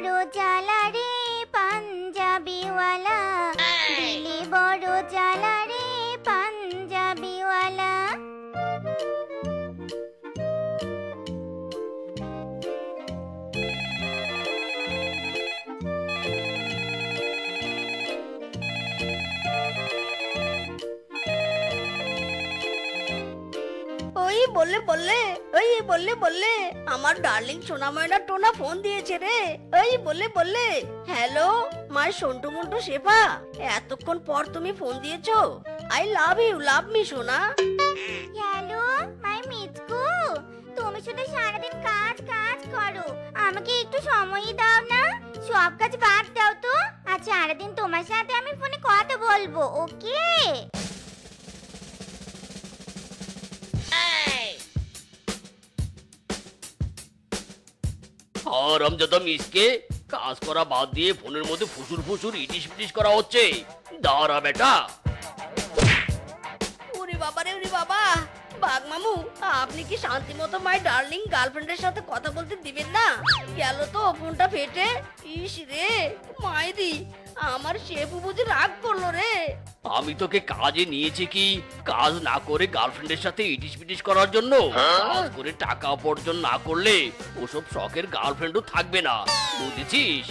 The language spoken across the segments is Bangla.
বড় জ্বালা রে পাঞ্জাবিওয়ালা, দিলি বড় জ্বালা রে পাঞ্জাবিওয়ালা। বললে আমার ডার্লিং সোনা ময়না টোনা ফোন দিয়েছে রে। বললে হ্যালো মাই সন্টু মন্টু শেফা, এতক্ষণ পর তুমি ফোন দিয়েছো। I love you, love me সোনা। হ্যালো মাই মিচকু, তুমি শুধু সারাদিন কাজ কাজ করো, আমাকে একটু সময়ই দাও না। সব কাজ বাদ দাও তো, আর সারাদিন তোমার সাথে আমি ফোনে কথা বলবো, ওকে? হারামজাদা মিসকে, কাজ করা বাদ দিয়ে ফোনের মধ্যে ফুসুর ফুসুর ইটিস পিটিস করা হচ্ছে। দাঁড়া বেটা। ওরে বাবা রে, ওরে বাবা। বাঘ মামু, আপনি কি শান্তি মতো মাই ডার্লিং গার্লফ্রেন্ডের সাথে কথা বলতে দিবেন না? গেল তো ফোনটা ফেটে। ইস রে মাইরি, আমার শেফু বুঝি রাগ করলো রে। আমি তোকে কাজে নিয়েছি কি কাজ না করে গার্লফ্রেন্ডের সাথে ইটিস পিটিস করার জন্য? কাজ করে টাকা উপার্জন না করলে ওসব শখের গার্লফ্রেন্ডও থাকবে না, বুঝেছিস?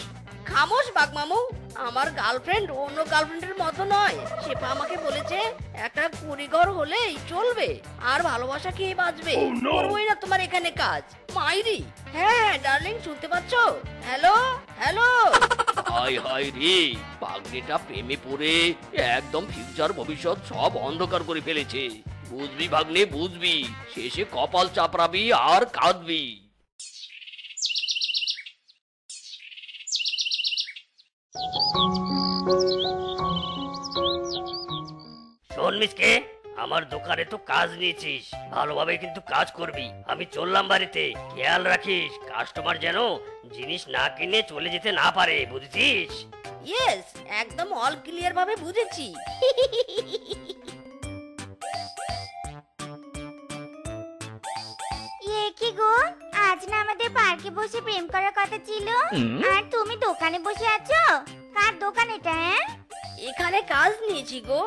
খামোশ বাঘ মামু, আমার গার্লফ্রেন্ড অন্য গার্লফ্রেন্ডের মতো নয়। শেফা আমাকে বলেছে একটা কুড়িঘর হলেই চলবে, আর ভালোবাসা খেয়ে বাঁচবে। করবোই না তোমার এখানে কাজ মাইরি। হ্যাঁ ডার্লিং, শুনতে পাচ্ছ? Hello hello. হাই হাই রে, পাগড়িটা প্রেমে পড়ে একদম ফিউচার ভবিষ্যৎ সব অন্ধকার করে ফেলেছে। বুঝবি ভাগ্নে, বুঝবি, শেষে কপাল চাপড়াবি আর কাঁদবি। শোন মিসকে, আমার দোকানে তো কাজ নিয়েছিস, ভালোভাবে কিন্তু কাজ করবি। আমি চললাম বাড়িতে, খেয়াল রাখিস কাস্টমার যেন জিনিস না কিনে চলে যেতে না পারে, বুঝেছিস? ইয়েস, একদম অল ক্লিয়ার ভাবে বুঝেছি। কি গো, আজ না আমাদের পার্কে বসে প্রেম করার কথা ছিল, আর তুমি দোকানে বসে আছো? কার দোকান এটা? এখানে কাজ নিয়েছি গো,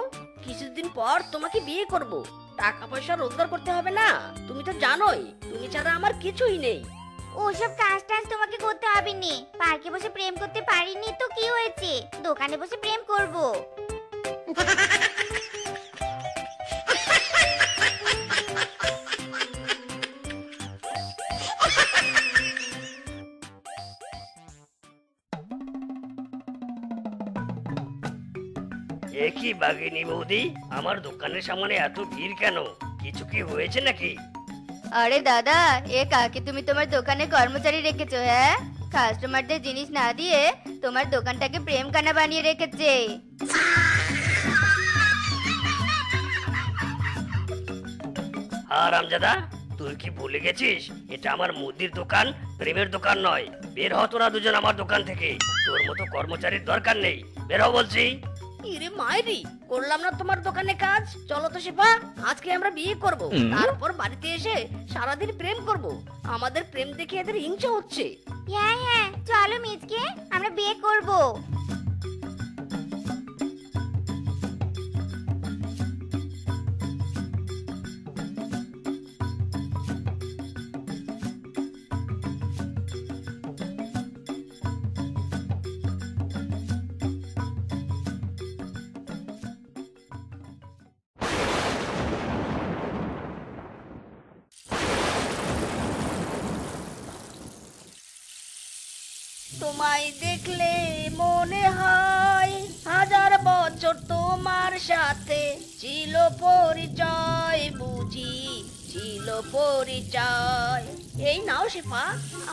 কিছুদিন পর তোমাকে বিয়ে করব। টাকা পয়সা রোজগার করতে হবে না? তুমি তো জানোই তুমি ছাড়া আমার কিছুই নেই। ওসব কাজ টাজ তোমাকে করতে হবে নি। পার্কে বসে প্রেম করতে পারিনি তো কি হয়েছে, দোকানে বসে প্রেম করব। একই বাগিনী বৌদি, আমার দোকানের সামনে এত ভিড় কেন? কিছু কি হয়েছে নাকি? আরে দাদা, এ কাকে তুমি তোমার দোকানে কর্মচারী রেখেছো? হ্যাঁ, কাস্টমারদের জিনিস না দিয়ে তোমার দোকানটাকে প্রেমখানা বানিয়ে রেখেছে। হারামজাদা, তুই কি ভুলে গেছিস এটা আমার মুদির দোকান, প্রেমের দোকান নয়। বের হ তোরা দুজন আমার দোকান থেকে, তোর মতো কর্মচারীর দরকার নেই, বের হ বলছি। ইরে মাইরি, করলাম না তোমার দোকানে কাজ। চলো তো শেফা, আজকে আমরা বিয়ে করব, তারপর বাড়িতে এসে সারাদিন প্রেম করব। আমাদের প্রেম দেখে এদের হিংসা হচ্ছে। হ্যাঁ হ্যাঁ, চলো মিজকে, আমরা বিয়ে করব। তোমায় দেখলে মনে হয় হাজার বছর তোমার সাথে ছিল পরিচয়, বুঝি ছিল পরিচয়। এই নাও শেফা,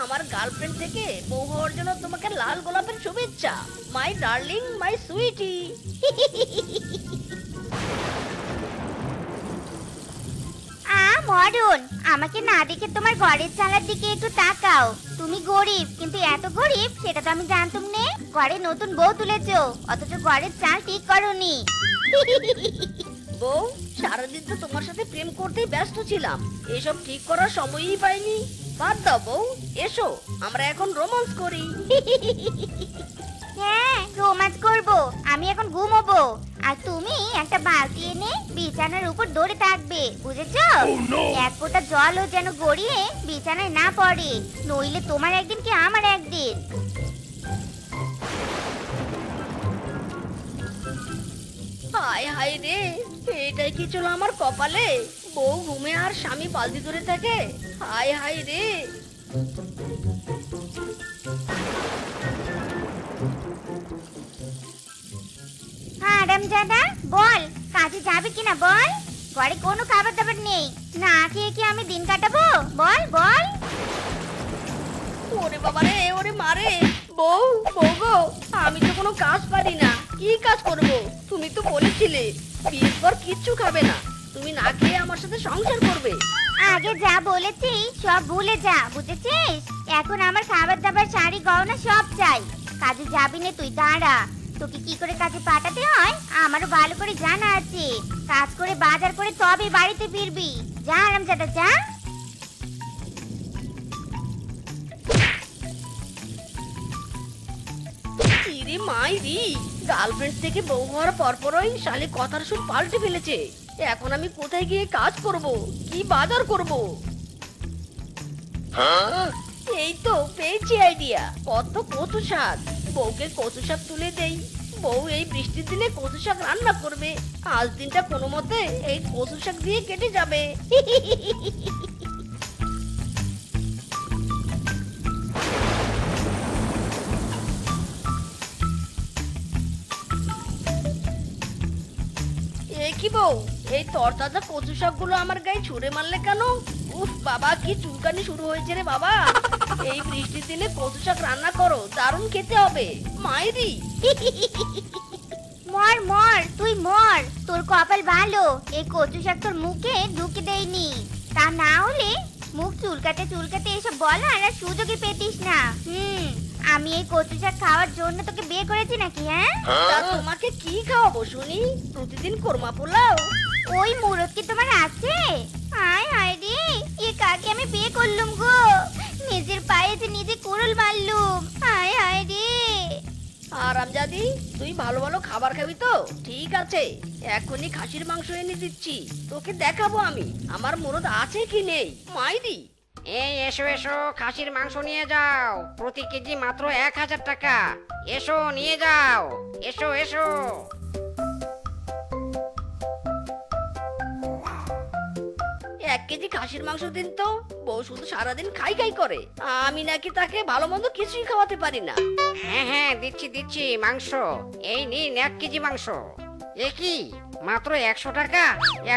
আমার গার্লফ্রেন্ড থেকে বউ হওয়ার জন্য তোমাকে লাল গোলাপের শুভেচ্ছা। মাই ডার্লিং, মাই সুইটি। মরণ, আমাকে না দেখে তোমার ঘরের চালার দিকে একটু তাকাও। তুমি গরিব, কিন্তু এত গরিব সেটা তো আমি জানতাম না। ঘরে নতুন বউ তুলেছো, অথচ ঘরের চাল ঠিক করোনি। বউ, সারাদিন তো তোমার সাথে প্রেম করতেই ব্যস্ত ছিলাম, এসব ঠিক করার সময়ই পাইনি। বাদ দাও বউ, এসো আমরা এখন রোমান্স করি। হ্যাঁ, রোমান্স করব। আমি এখন ঘুমোবো, আর তুমি একটা বালতি এনে বিছানার উপর ধরে থাকবে, বুঝেছো? এক ফোঁটা জলও যেন গড়িয়ে বিছানায় না পড়ে, নইলে তোমার একদিন কি আমার একদিন। হায় হায় রে, এটাই কি ছিল আমার কপালে? বউ ঘুমে আর স্বামী বালতি ধরে থাকে। হায় হায় রে। হারামজাদা, বল কাজে যাবে কিনা বল। ঘরে কোনো খাবার দাবার নেই, না খেয়ে কি আমি দিন কাটাবো? বল বল। ওরে বাবা রে, ওরে মারে। বউ, বউ গো, আমি তো কোনো কাজ পারি না, কি কাজ করব? তুমি তো বলেছিলে বিয়ের পর কিচ্ছু খাবে না, তুমি না খেয়ে আমার সাথে সংসার করবে। আগে যা বলেছি সব ভুলে যা, বুঝেছিস? এখন আমার খাবার দাবার, শাড়ি গয়না সব চাই। কাজে যাবি না তুই, দাঁড়া। তোকে কি করে কাজে পাঠাতে হয় আমারও ভালো করে জানা আছে। কাজ করে বাজার করে তবে বাড়িতে ফিরবি। যা হারামজাদা, যা। ইরে মাইরি, গার্লফ্রেন্ড থেকে বউ হওয়ার পরপরই শালি কথার সুর পাল্টে ফেলেছে। এখন আমি কোথায় গিয়ে কাজ করব, কি বাজার করব? এই তো পেয়েছি আইডিয়া, কত কচু শাক। বউকে কচু শাক তুলে দেই। বউ এই বৃষ্টির দিনে কচু শাক রান্না করবে, আজ দিনটা কোনো মতে এই কচু শাক দিয়ে কেটে যাবে। এ কি বউ, এই তরতাজা কচু শাকগুলো আমার গায়ে ছুঁড়ে মারলে কেন? উফ বাবা, কি চুলকানি শুরু হয়েছে রে বাবা। এই বৃষ্টির দিনে কচু শাক রান্না করো, দারুণ খেতে হবে। মাইরি, মর মর, তুই মর। তোর কপাল ভালো, এই কচু শাক তোর মুখে ঢুকে দেয়নি। তা না হলে মুখ চুলকাতে চুলকাতে এসব বলার আর সুযোগই পেতিস না। আমি এই কচু শাক খাওয়ার জন্য তোকে বিয়ে করেছি নাকি? হ্যাঁ, তা তোমাকে কি খাওয়াবো শুনি? প্রতিদিন কোরমা পোলাও? ওই মুরত কি তোমার আছে? হায় হায় রে, এ কাকে আমি বিয়ে করলুম গো। নিজের পায়ে যে নিজে কুড়ুল মারলুম। হায় হায় রে। আরামজাদি, তুই ভালো ভালো খাবার খাবি তো? ঠিক আছে, এখনই খাসির মাংস এনে দিচ্ছি, তোকে দেখাবো আমি আমার মুরদ আছে কি নেই। মাইরি, এই এসো এসো, খাসির মাংস নিয়ে যাও, প্রতি কেজি মাত্র 1000 টাকা। এসো নিয়ে যাও, এসো এসো। 1 কেজি খাসির মাংস দিন তো। বউ শুধু সারাদিন খাই খাই করে, আমি নাকি তাকে ভালো মন্দ কিছুই খাওয়াতে পারি না। হ্যাঁ হ্যাঁ, দিচ্ছি দিচ্ছি মাংস। এই নিন 1 কেজি মাংস। এ কি, মাত্র 100 টাকা?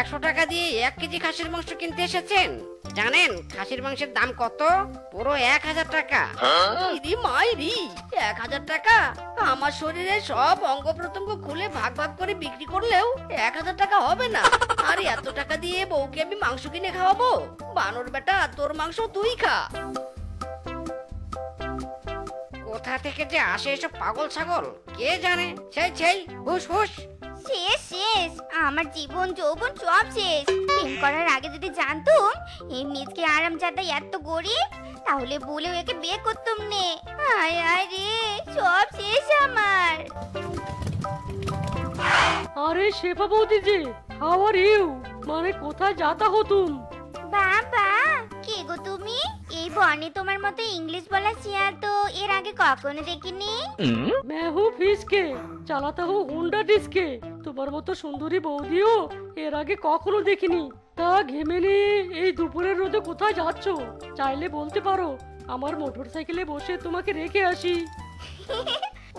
100 টাকা দিয়ে 1 কেজি খাসির মাংস কিনতে এসেছেন? জানেন খাসির মাংসের দাম কত? পুরো 1000 টাকা। ইদি মাইরি, 1000 টাকা? আমার শরীরে সব অঙ্গ প্রত্যঙ্গ খুলে ভাগ ভাগ করে বিক্রি করলেও 1000 টাকা হবে না। আর এত টাকা দিয়ে বউকে আমি মাংস কিনে খাওয়াবো? বানর বেটা, তোর মাংস তুই খা। কোথা থেকে যে আসে এসব পাগল ছাগল কে জানে। সেই সেই, হুশ হুশ। শেষ শেষ, আমার জীবন যৌবন সব শেষ। প্রেম করার আগে যদি জানতুম এই মিজকে আরামজাদা এত গরিব, তাহলে বলেও একে বিয়ে করতুম নে। হায় হায় রে, সব শেষ আমার। अरे शेफा बौदी जी, हाउ आर यू? মানে কোথায় যাতা হো তুম? বাবা, কে গো তুমি? এই বনে তোমার মতো ইংলিশ বলা চেয়ার তো এর আগে কখনো দেখিনি। मैं हूँ ফিসকে, চালাতা হো হুন্ডা ডিস্কে। তোমার মতো সুন্দরী বৌদিও এর আগে কখনো দেখিনি। তা ঘেমে নিয়ে এই দুপুরের রোদে কোথায় যাচ্ছ? চাইলে বলতে পারো, আমার মোটরসাইকেলে বসে তোমাকে রেখে আসি।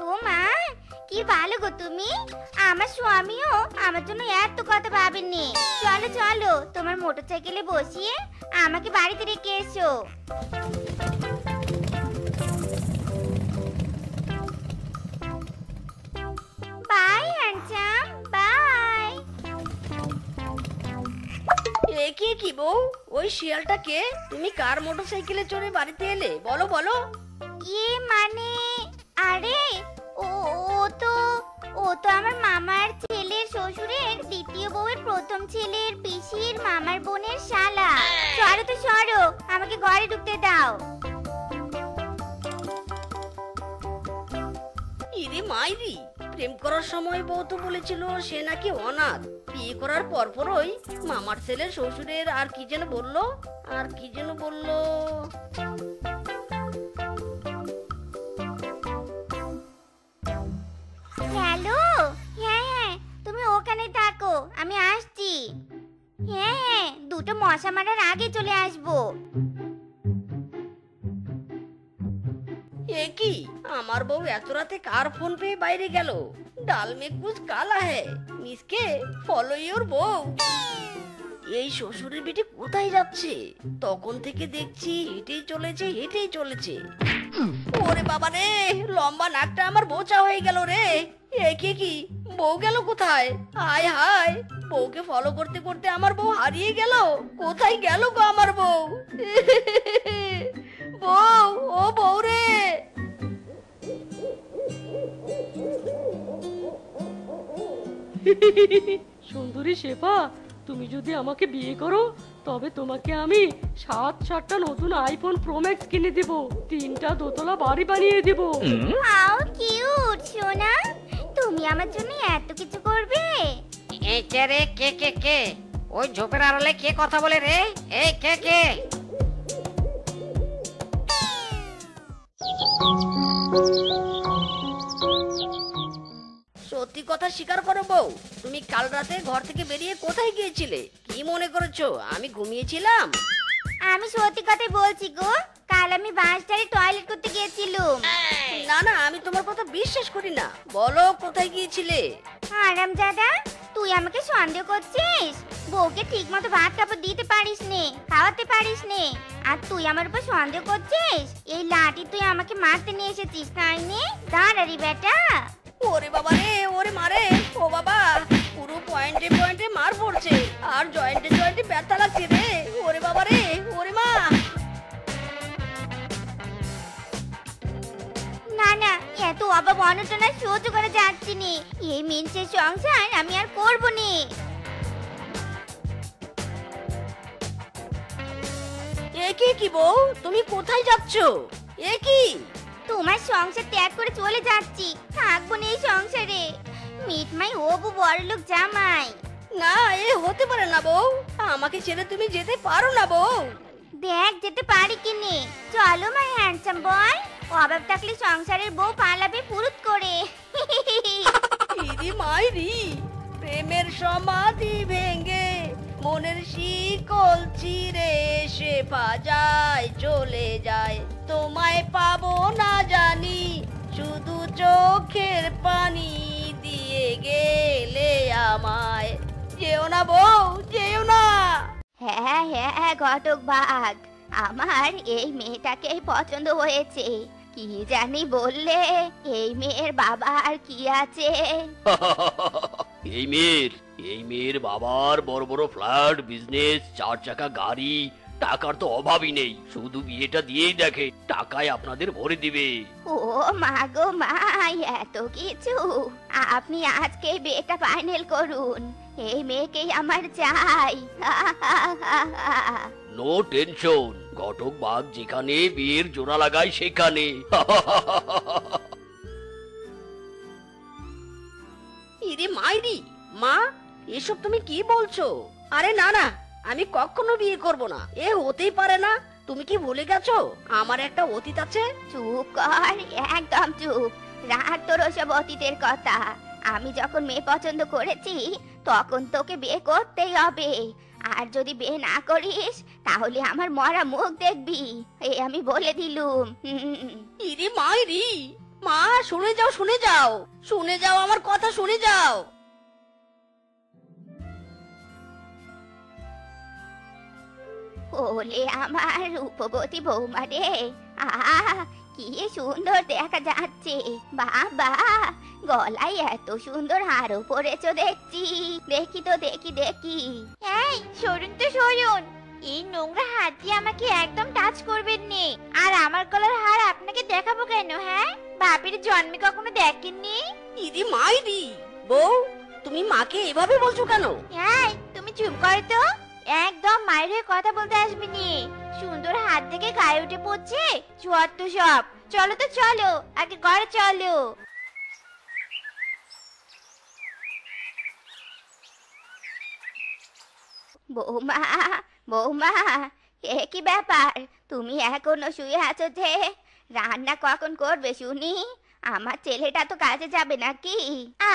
ও মা, কি ভালো গো তুমি। আমার স্বামীও আমার জন্য এত কথা ভাবেননি। চলো চলো, তোমার মোটরসাইকেলে বসিয়ে আমাকে বাড়িতে রেখে এসো। By handsome, by. এ কি বউ, ওই শিয়ালটা কে? তুমি কার মোটরসাইকেলে চড়ে বাড়িতে এলে? বলো বলো। মানে আরে ও ও তো আমার মামার ছেলের শ্বশুরের দ্বিতীয় বউয়ের আমার বোনের শালা। সরো তো সরো, আমাকে ঘরে ঢুকতে দাও। ইরে মাইরি, প্রেম করার সময় বউ তো বলেছিল সে নাকি অনাথ। বিয়ে করার পরপরই মামার ছেলের শ্বশুরের আর কি যেন বললো। হ্যালো, হ্যাঁ হ্যাঁ, তুমি ওখানে থাকো, আমি আসছি। হ্যাঁ হ্যাঁ, দুটো মশা মারার আগে চলে আসবো। এ কি, আমার বউ এত রাতে কার ফোন পেয়ে বাইরে গেল? ডাল মে কুছ কালা হ্যায়, মিসকে ফলো ইওর বউ। এই শ্বশুরের বেটি কোথায় যাচ্ছে? তখন থেকে দেখছি হেঁটেই চলেছে। ওরে বাবা রে, লম্বা নাকটা আমার বোচা হয়ে গেল রে। একে কি, বউ গেল কোথায়? হায় হায়, বউকে ফলো করতে করতে আমার বউ হারিয়ে গেল। কোথায় গেল গো আমার বউ? বউ, ও বউ রে। সুন্দরী শেফা, তুমি যদি আমাকে বিয়ে করো তবে তোমাকে আমি 7টা নতুন আইফোন প্রো ম্যাক্স কিনে দেব, 3টা দোতলা বাড়ি বানিয়ে দেব। হাউ কিউট সোনা, তুমি আমার জন্য এত কিছু করবে? এই কে রে, কে ওই ঝোপের আড়ালে কে কথা বলে রে? এই কে? সত্যি কথা স্বীকার করো বউ, তুমি কাল রাতে ঘর থেকে বেরিয়ে কোথায় গিয়েছিলে? কি মনে করেছো আমি ঘুমিয়েছিলাম? আমি সত্যি কথাই বলছি গো, কাল আমি বাসটারে টয়লেট করতে গিয়েছিলাম। না না, আমি তোমার কথা বিশ্বাস করি না। বলো কোথায় গিয়েছিলে? আরামজাদা, তুই আমাকে সন্দেহ করছিস? বউকে ঠিক মতো ভাত কাপড় দিতে পারিস নে, খাওয়াতে পারিস নে, আর তুই আমার উপর সন্দেহ করছিস? এই লাঠি তুই আমাকে মারতে নিয়ে এসেছিস তাই নে? দাঁড়ারি বেটা। ওরে বাবা রে, ওরে মারে, ও বাবা, পুরো পয়েন্টে পয়েন্টে মার পড়ছে, আর জয়েন্টে ব্যথা লাগছে রে। ওরে বাবা রে, ওরে মা। না না, এত অভাব অনটনা সহ্য করে যাচ্ছি নি। এই মিনসের সংসার আমি আর করবো নি। এ কি বউ, তুমি কোথায় যাচ্ছ? এ কি? তোমার সংসার ত্যাগ করে চলে যাচ্ছি, থাকবো না এই সংসারে। মিটমাই হবু বড়লোক জামাই। না, এ হতে পারে না বউ, আমাকে ছেড়ে তুমি যেতে পারো না বউ। দেখ যেতে পারি কি নে। চলো মাই হ্যান্ডসাম বয়, অভাব থাকলে সংসারের বউ পালাবে ফুরুত করে। ইদি মাইরি, প্রেমের সমাধি ভেঙে মনের শিকল চিরে সে যায় চলে যায়। তোমায় পাবো না জানি, শুধু চোখের পানি দিয়ে গেলে আমায়। যেও না বউ, যেও না। হ্যাঁ হ্যাঁ ঘটক বাঘ, আমার এই মেয়েটাকেই পছন্দ হয়েছে। কি জানি বললে, এই মেয়ের বাবা আর কি আছে? এই মেয়ের বাবার বড় বড় ফ্ল্যাট, বিজনেস, 4 চাকা গাড়ি, টাকার তো অভাবই নেই। শুধু বিয়েটা দিয়েই দেখে, টাকায় আপনাদের ভরে দিবে। ও মা গো মা, এত কিছু! আপনি আজকে বিয়েটা ফাইনাল করুন, এই মেয়েকেই আমার চাই। নো টেনশন, ঘটক বাঘ যেখানে বিয়ের জোড়া লাগায় সেখানে। ইরে মাইরি, মা, এসব তুমি কি বলছো? আরে না না, আমি কখনো বিয়ে করব না, এ হতেই পারে না। তুমি কি ভুলে গেছো আমার একটা অতীত আছে? চুপ কর, একদম চুপ। রাখ তোর ওসব অতীতের কথা। আমি যখন মেয়ে পছন্দ করেছি তখন তোকে বিয়ে করতেই হবে, আর যদি বিয়ে না করিস তাহলে আমার মরা মুখ দেখবি, এই আমি বলে দিলুম। ইরে মাইরি, মা, শুনে যাও আমার কথা শুনে যাও। ওলে আমার রূপবতী বৌমা রে, আহ কি সুন্দর দেখা যাচ্ছে। বাবা, গলায় এত সুন্দর হারও পরেছো দেখছি। দেখি তো, দেখি। এই সরুন তো সরুন, এই নোংরা হাত দিয়ে আমাকে একদম টাচ করবেন নে। আর আমার গলার হার আপনাকে দেখাবো কেন? হ্যাঁ, বাপের জন্মে কখনো দেখেননি? ইরে মাইরি, বউ, তুমি মাকে এভাবে বলছো কেন? এই তুমি চুপ করো তো। একদম মায়ের হয়ে কথা বলতে আসবি নি। সুন্দর হাত থেকে গায়ে উঠে পড়ছে যত সব। চলো তো চলো, আগে ঘরে চলো। বৌমা, বৌমা, এ কি ব্যাপার? তুমি এখনো শুয়ে আছো যে? রান্না কখন করবে শুনি? আমার ছেলেটা তো কাজে যাবে নাকি?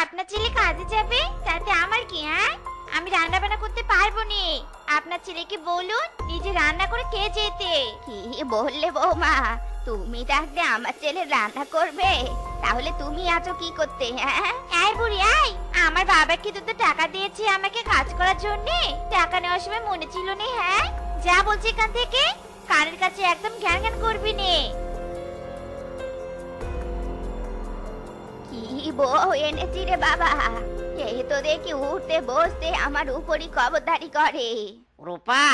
আপনার ছেলে কাজে যাবে তাতে আমার কি? হ্যাঁ, আমি রান্না বান্না করতে পারবো নি। আপনার ছেলেকে বলুন নিজে রান্না করে খেয়ে যেতে। কি বললে বৌমা? তুমি থাকতে আমার ছেলে রান্না করবে? তাহলে তুমি আছো কি করতে? হ্যাঁ, এই বুড়ি এই, আমার বাবা কি তো টাকা দিয়েছে আমাকে কাজ করার জন্য? টাকা নেওয়ার সময় মনে ছিল না? হ্যাঁ, যা বলছি এখান থেকে, কানের কাছে একদম জ্ঞান জ্ঞান করবি নে। কি বউ এনেছি রে বাবা? এই তো দেখি উঠতে বসতে আমার উপরই খবরদারি করে। রূপা,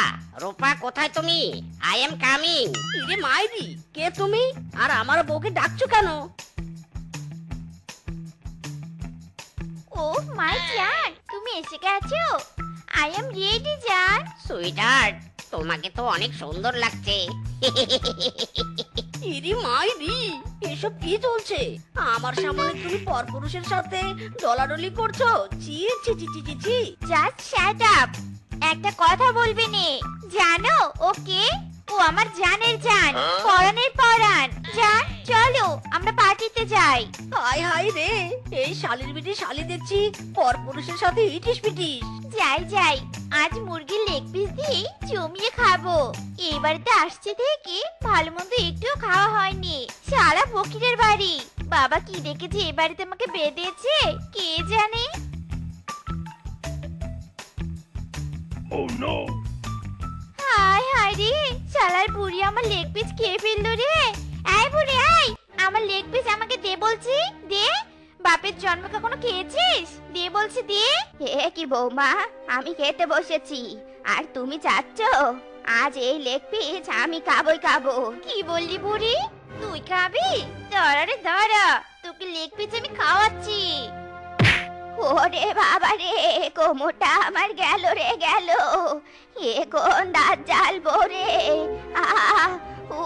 রূপা কোথায় তুমি? I am coming. ইরে মাইরি, কে তুমি? আর আমার বউকে ডাকছো কেন? ও মাই জান, তুমি এসে গেছো? আই এম রেডি জান। সুইটহার্ট, তোমাকে তো অনেক সুন্দর লাগছে। ইরে মাইরি, এসব কি চলছে? আমার সামনে তুমি পরপুরুষের সাথে ডলাডলি করছো? চি চি চি চি চি চি। Just shut up. একটা কথা বলবে নে। জানো ওকে? ও আমার জানের জান, পরাণের পরাণ। জান চলো আমরা পার্টিতে যাই। হাই হাই রে, এই শালির বিটি শালি দেখছি পরপুরুষের সাথে ইটিস পিটিস। যাই যাই, আজ মুরগির লেগ পিস দিয়ে জমিয়ে খাবো। এই বাড়িতে আসছে থেকে ভালো মন্দ একটুও খাওয়া হয়নি। সারা ফকিরের বাড়ি। বাবা কি দেখেছে এই বাড়িতে আমাকে বেঁধেছে কে জানে। হাই হাই রে, শালার বুড়ি আমার লেগ পিস খেয়ে ফেললো রে। এই বুড়ি এই, আমার লেগ পিস আমাকে দে বলছি, দে। বাপের জন্ম কখনো খেয়েছিস? দে বলছি দে। এ কি বৌমা, আমি খেতে বসেছি আর তুমি চাচ্ছ আজ এই লেগ পিস আমি খাবই খাবো? কি বললি বুড়ি? তুই খাবি? ধরা রে ধরা, তোকে লেগ পিস আমি খাওয়াচ্ছি। ওরে বাবা রে, কোমরটা আমার গেল রে গেল। এ কোন দাঁত জ্বালবো রে? আহ উ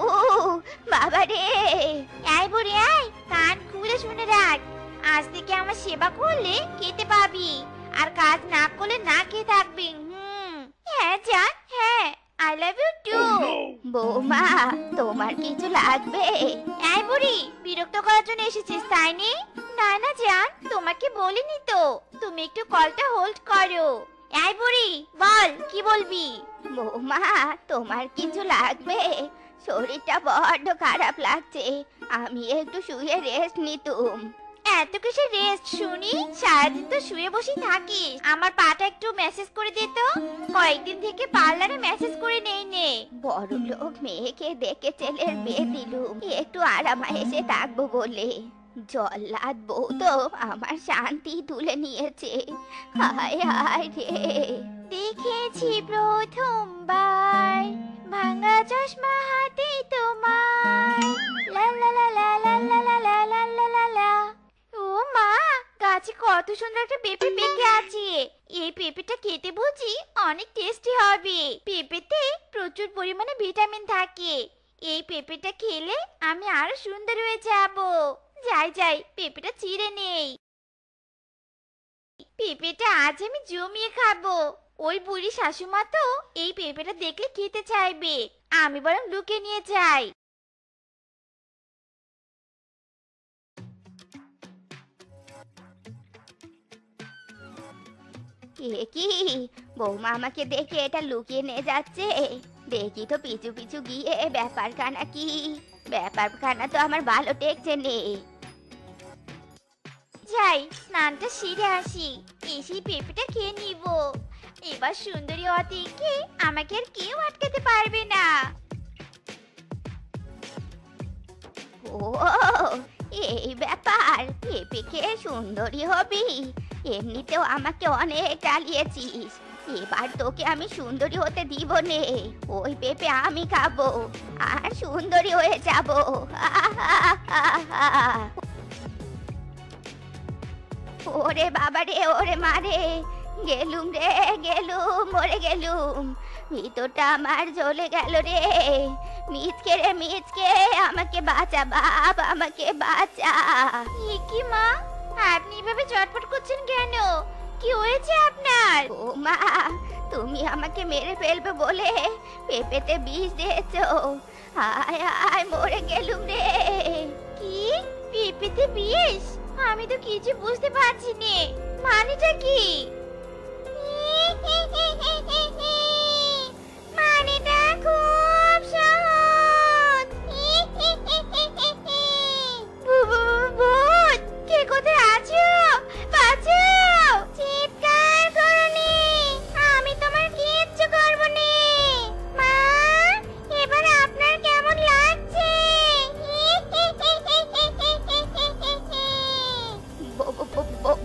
বাবা রে। এই বুড়ি এই, কান খুলে শুনে রাখ। আজ থেকে আমার সেবা করলে খেতে পাবি, আর কাজ না করলে না খেয়ে থাকবি। হ্যাঁ জান, হ্যাঁ, আই লাভ ইউ টু। বৌমা, তোমার কিছু লাগবে? এই বুড়ি, বিরক্ত করার জন্য এসেছিস তাই নি? না না জান, তোমাকে বলিনি তো। তুমি একটু কলটা হোল্ড করো। এই বুড়ি বল, কি বলবি? বৌমা, তোমার কিছু লাগবে? শরীরটা বড্ড খারাপ লাগছে, আমি একটু শুয়ে রেস্ট নিতুম। এত কিসের রেস্ট শুনি? সারাদিন তো শুয়ে বসে থাকিস। আমার পাটা একটু মেসেজ করে দে তো। কয়েকদিন থেকে পার্লারে মেসেজ করে নেই নে। বড় লোক মেয়েকে দেখে ছেলের বিয়ে দিলুম একটু আরামে এসে থাকবো বলে। জল্লাদ বউ তো আমার শান্তি তুলে নিয়েছে। হায় হায় রে। দেখেছি প্রথমবার ভাঙা চশমা হাতে তোমার। লা লা লা লা লা লা লা লা লা লা লা লা। ও মা, গাছে কত সুন্দর একটা পেঁপে পেকে আছে। এই পেঁপেটা খেতে বুঝি অনেক টেস্টি হবে। পেঁপেতে প্রচুর পরিমাণে ভিটামিন থাকে। এই পেঁপেটা খেলে আমি আরো সুন্দর হয়ে যাব। যাই যাই, পেঁপেটা চিড়ে নেই। পেঁপেটা আজ আমি জমিয়ে খাবো। ওই বুড়ি শাশুমা তো এই পেঁপেটা দেখলে খেতে চাইবে। আমি বরং লুকিয়ে নিয়ে যাই। এ কি, বৌমা আমাকে দেখে এটা লুকিয়ে নিয়ে যাচ্ছে? দেখি তো পিছু পিছু গিয়ে ব্যাপারখানা কি। ব্যাপারখানা তো আমার ভালো টেকছে নে। যাই, স্নানটা সেরে আসি, এসেই পেঁপেটা খেয়ে নিব। এবার সুন্দরী অতিকে আমাকে আর কেউ আটকাতে পারবে না। ও, এই ব্যাপার। পেঁপে খেয়ে সুন্দরী হবি? এমনিতেও আমাকে অনেক জ্বালিয়েছিস, এবার তোকে আমি সুন্দরী হতে দিব নে। ওই পেঁপে আমি খাবো আর সুন্দরী হয়ে যাব। ওরে বাবা রে, ওরে মারে, গেলুম রে গেলুম, মরে গেলুম, ভিতরটা আমার জ্বলে গেল রে। মিচকে রে মিচকে, আমাকে বাঁচা বাপ, আমাকে বাঁচা। কি মা, আপনি এভাবে চটপট করছেন কেন? কি হয়েছে আপনার? ও মা, তুমি আমাকে মেরে ফেলবে বলে পেঁপেতে বিষ দিয়েছো। আয় আয়, মরে গেলুম রে। কি পেঁপেতে বিষ? আমি তো কিছু বুঝতে পারছি না, মানেটা কি? মানেটা খুব সহজ। ভূত, কে কোথায় আছো? বাঁচাও, চিৎকার করনি, আমি তোমার কিচ্ছু করব না। মা, এবার আপনার কেমন লাগছে?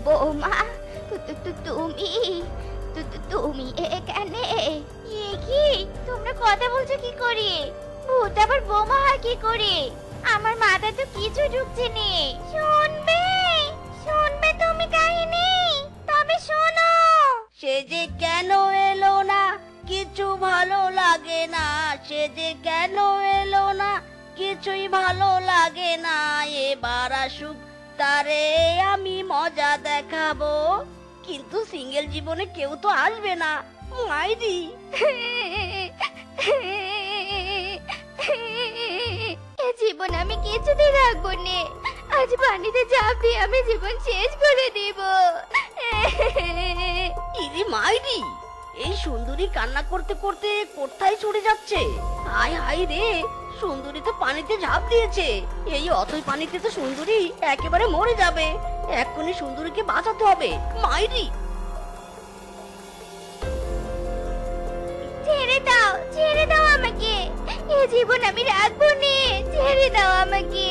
বৌমা, তুমি এখানে? এ কি, তোমরা কথা বলছো কি করে? ভূত আবার বোমা হয় কি করে? আমার মাথায় তো কিছু ঢুকছে না। শুনবে শুনবে তুমি কাহিনী? তবে শোনো। সে যে কেন এলো না, কিছু ভালো লাগে না। সে যে কেন এলো না, কিছুই ভালো লাগে না। এবার আসুক, তারে আমি মজা দেখাবো। কিন্তু সিঙ্গেল জীবনে কেউ তো আসবে না, মাইরি। এ জীবন আমি কিছুতেই রাখবো নে। আজ পানিতে ঝাঁপ দিয়ে আমি জীবন শেষ করে দিব। ইরি মাইরি, এই সুন্দরী কান্না করতে করতে কোথায় চলে যাচ্ছে? হায় হায় রে, সুন্দরী তো পানিতে ঝাঁপ দিয়েছে। এই অতই পানিতে তো সুন্দরী একেবারে মরে যাবে। এক্ষুনি সুন্দরীকে বাঁচাতে হবে, মাইরি। ছেড়ে দাও আমাকে। এ জীবন আমি রাখবো না, ছেড়ে দাও আমাকে।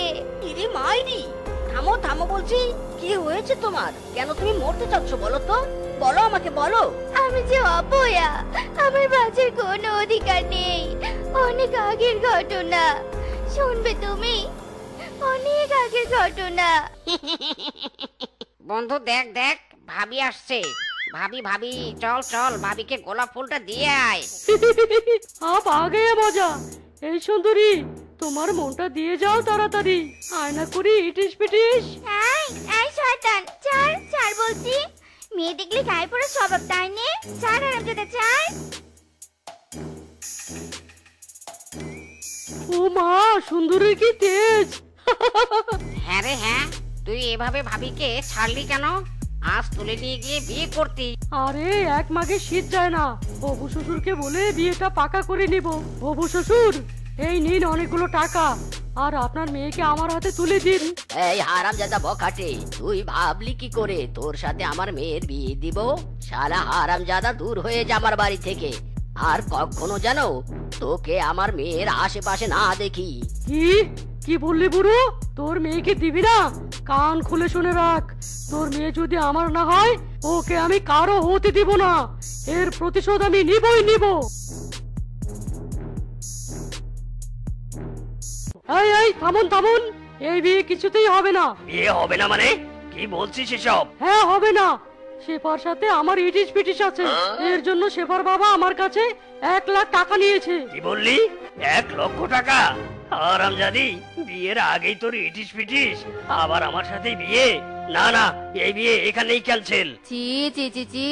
ইরি মাইরি, থামো থামো বলছি। কি হয়েছে তোমার? কেন তুমি মরতে চাচ্ছ বলো তো? বলো আমাকে, বলো। আমি যে অপয়া, আমার বাঁচার কোনো অধিকার নেই। অনেক আগের ঘটনা শুনবে তুমি, অনেক আগের ঘটনা। বন্ধু দেখ দেখ, ভাবি আসছে। ভাবি ভাবি, চল চল, ভাবিকে গোলাপ ফুলটা দিয়ে আয়। আপ আগে মজা। এই সুন্দরী, তোমার মনটা দিয়ে যাও তাড়াতাড়ি, আয়না করি ইটিস পিটিস। এই শয়তান, ছাড় ছাড় বলছি। মেয়ে দেখলে গায়ে পড়ে স্বভাব, তাই নে? ছাড় আরামজাদা, ছাড়। ও মা, সুন্দরীর কি তেজ! হ্যাঁ রে হ্যাঁ, তুই এভাবে ভাবিকে ছাড়লি কেন? আজ তুলে নিয়ে গিয়ে বিয়ে করতি। আরে এক মাঘে শীত যায় না, হবু শ্বশুরকে বলে বিয়েটা পাকা করে নিব। হবু শ্বশুর, এই নিন অনেকগুলো টাকা, আর আপনার মেয়েকে আমার হাতে তুলে দিন। এই হারামজাদা বখাটে, তুই ভাবলি কি করে তোর সাথে আমার মেয়ের বিয়ে দিব? শালা হারামজাদা, দূর হয়ে যা আমার বাড়ি থেকে। আর কখনো যেন তোকে আমার মেয়ের আশেপাশে না দেখি। কি কি বললি বুড়ো? তোর মেয়েকে দিবি না? কান খুলে শুনে রাখ, তোর মেয়ে যদি আমার না হয়, ওকে আমি কারো হতে দিব না। এর প্রতিশোধ আমি নিবই নিব। এই এই, থামুন থামুন, এই বিয়ে কিছুতেই হবে না। বিয়ে হবে না মানে? কি বলছিস এসব? হ্যাঁ, হবে না। শেফার সাথে আমার ইটিস পিটিস আছে, এর জন্য শেফার বাবা আমার কাছে 1 লাখ টাকা নিয়েছে। কি বললি? 1 লক্ষ টাকা? হারামজাদি, বিয়ের আগেই তোর ইটিস পিটিস, আবার আমার সাথে বিয়ে? না না, এই বিয়ে এখানেই ক্যান্সেল। ছি ছি ছি ছি,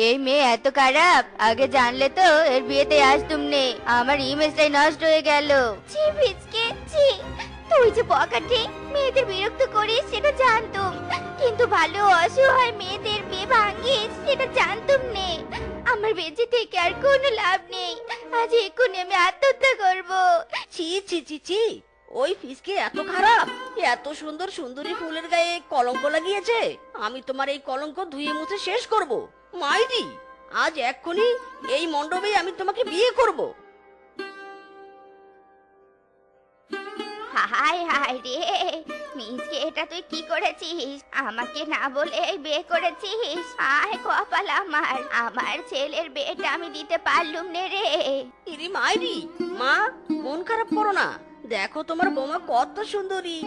এই মেয়ে এত খারাপ। আগে জানলে তো এর বিয়েতে আসতুম নে, আমার ইমেজটাই নষ্ট হয়ে গেল। ছি ভিজকে, ছি। তুই যে বকাটে, মেয়েদের বিরক্ত করিস সেটা জানতুম, কিন্তু ভালো অসহায় মেয়েদের বিয়ে ভাঙিস সেটা জানতুম নে। আমার বেঁচে থেকে আর কোনো লাভ নেই, আজ এক্ষুনি আমি আত্মহত্যা করব। ছি ছি ছি ছি, ওই ফিসকে এত খারাপ? এত সুন্দর সুন্দরী ফুলের গায়ে কলঙ্ক লাগিয়েছে। আমি তোমার এই কলঙ্ক ধুয়ে মুছে শেষ করব, মাইরি। আজ এক্ষুনি এই মণ্ডপে আমি তোমাকে বিয়ে করব। হায় হায় রে, মিজকে এটা তুই কি করেছিস? আমাকে না বলে বিয়ে করেছিস। আয় কপাল আমার, আমার ছেলের বিয়েটা আমি দিতে পারলুম নে রে। ইরি মাইরি, মা মন খারাপ করো না, দেখো তোমার বৌমা কত সুন্দরী।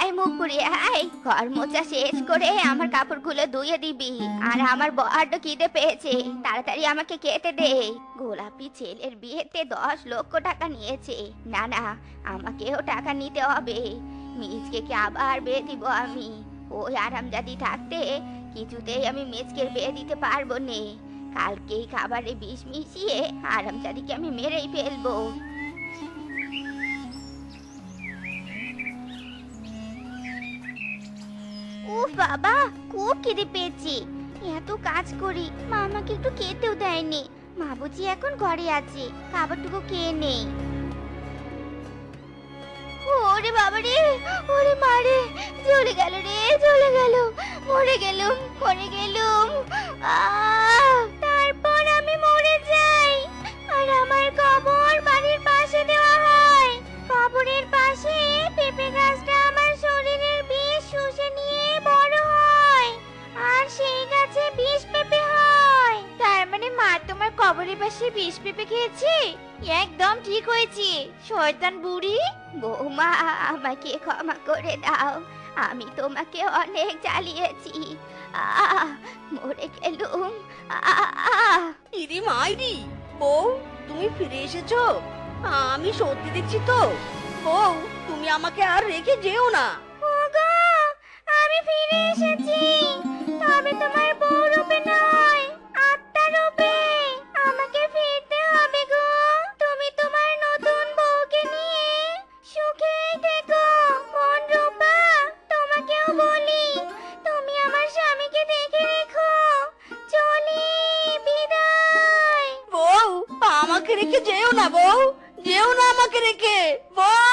এই মুখ পুড়িয়ে আয়, ঘর মোছা শেষ করে আমার কাপড়গুলো ধুয়ে দিবি। আর আমার বড্ড খিদে পেয়েছে, তাড়াতাড়ি আমাকে খেতে দে। গোলাপি ছেলের বিয়েতে 10 লক্ষ টাকা নিয়েছে। না না, আমাকেও টাকা নিতে হবে। মিচকে আবার বিয়ে দিব আমি। ওই আরামজাদি থাকতে কিছুতেই আমি মিচকের বিয়ে দিতে পারবো না। কালকেই খাবারে বিষ মিশিয়ে আরামজাদিকে আমি মেরেই ফেলবো। উফ বাবা, খুব খিদে পেয়েছি। এত কাজ করি, মা আমাকে একটু খেতেও দেয়নি। মা বুঝি এখন ঘরে আছে, খাবারটুকু খেয়ে নেই। ওরে বাবা রে, ওরে মারে, চলে গেল রে, চলে গেল, মরে গেলুম, মরে গেলুম। তারপর আমি মরে যাই, আর আমার কবর বাড়ির পাশে দেওয়া হয়। কবরের পাশে পেঁপে গাছটা আমার শরীরের বিষ শুষে নিয়ে বড় হয়, আর সেই গাছে বিষ পেঁপে হয়। তার মানে মা তোমার কবরের পাশে বিষ পেঁপে খেয়েছে? একদম ঠিক হয়েছে, শয়তান বুড়ি। বৌমা, আমাকে ক্ষমা করে দাও, আমি তোমাকে অনেক জ্বালিয়েছি। মরে গেলুম। ইরি মাইরি, বউ তুমি ফিরে এসেছো? আমি সত্যি দেখছি তো। বউ, তুমি আমাকে আর রেখে যেও না। ওগো, আমি ফিরে এসেছি, তবে তোমার বউ রূপে নয়, আত্মা রূপে। আমাকে ফিরতে হবে গো। তুমি তোমার নতুন বউকে নিয়ে সুখেই থেকো। মন রূপা, তোমাকেও বলি, তুমি আমার স্বামীকে দেখে রেখো। চলি, বিদায়। বউ, আমাকে রেখে যেও না বউ, যেও না আমাকে রেখে বউ।